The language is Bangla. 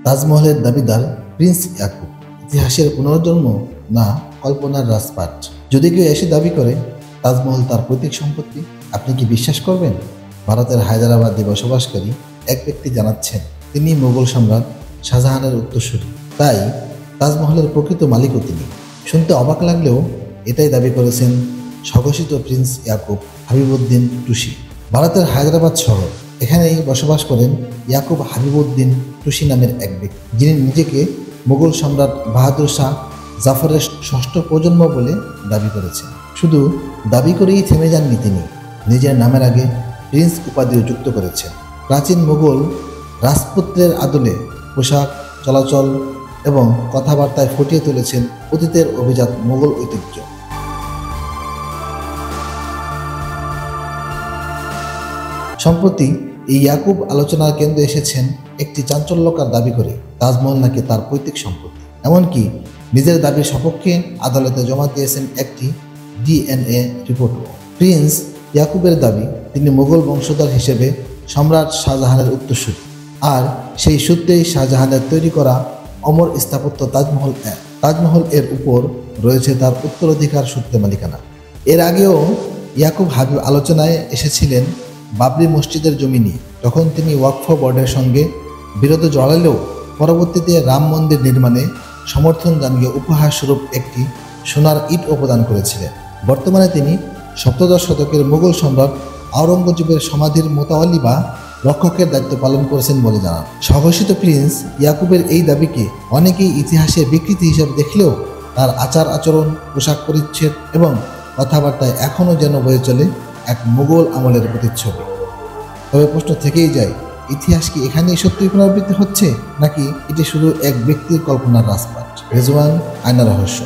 তাজমহলের দাবিদার প্রিন্স ইয়াকুব ইতিহাসের পুনর্জন্ম না কল্পনার রাজপাট। যদি কেউ এসে দাবি করে তাজমহল তার পৈতৃক সম্পত্তি, আপনি কি বিশ্বাস করবেন? ভারতের হায়দ্রাবাদে বসবাসকারী এক ব্যক্তি জানাচ্ছেন তিনি মোগল সম্রাট শাহজাহানের উত্তরসূরি, তাই তাজমহলের প্রকৃত মালিকও তিনি। শুনতে অবাক লাগলেও এটাই দাবি করেছেন স্বঘোষিত প্রিন্স ইয়াকুব হাবিবউদ্দিন টুসি। ভারতের হায়দ্রাবাদ শহর, এখানেই বসবাস করেন ইয়াকুব হাবিবউদ্দিন টুসি নামের এক ব্যক্তি, যিনি নিজেকে মোগল সম্রাট বাহাদুর শাহ জাফরের ষষ্ঠ প্রজন্ম বলে দাবি করেছেন। শুধু দাবি করেই থেমে যাননি তিনি, নিজের নামের আগে প্রিন্স উপাধিও যুক্ত করেছেন। প্রাচীন মোগল রাজপুত্রের আদলে পোশাক, চলাচল এবং কথাবার্তায় ফুটিয়ে তুলেছেন অতীতের অভিজাত মোগল ঐতিহ্য। সম্প্রতি এই ইয়াকুব আলোচনার কেন্দ্রে এসেছেন একটি চাঞ্চল্যকর দাবি করে তাজমহল নাকি তার পৈতৃক সম্পত্তি। এমনকি নিজের দাবির সপক্ষে আদালতে জমা দিয়েছেন একটি ডিএনএ রিপোর্টও। প্রিন্স ইয়াকুবের দাবি তিনি মোগল বংশধর হিসেবে সম্রাট শাহজাহানের উত্তরসূরি, আর সেই সূত্রেই শাহজাহানের তৈরি করা অমর স্থাপত্য তাজমহল এর উপর রয়েছে তার উত্তরাধিকার সূত্রে মালিকানা। এর আগেও ইয়াকুব হাবিব আলোচনায় এসেছিলেন বাবরি মসজিদের জমি নিয়ে। তখন তিনি ওয়াকফ বোর্ডের সঙ্গে বিরোধে জড়ালেও পরবর্তীতে রাম মন্দির নির্মাণে সমর্থন জানিয়ে উপহারস্বরূপ একটি সোনার ইটও প্রদান করেছিলেন। বর্তমানে তিনি সপ্তদশ শতকের মুঘল সম্রাট আওরঙ্গজেবের সমাধির মোতাওয়ালি বা রক্ষকের দায়িত্ব পালন করেছেন বলে জানান। স্বঘোষিত প্রিন্স ইয়াকুবের এই দাবিকে অনেকেই ইতিহাসের বিকৃতি হিসেবে দেখলেও তার আচার আচরণ, পোশাক পরিচ্ছদ এবং কথাবার্তায় এখনও যেন বয়ে চলে এক মুঘল আমলের প্রতিচ্ছবি। তবে প্রশ্ন থেকেই যায়, ইতিহাস কি এখানেই সত্যি পুনরাবৃত্তি হচ্ছে, নাকি এটি শুধু এক ব্যক্তির কল্পনার রাজপাট? রেজওয়ান, আয়না রহস্য।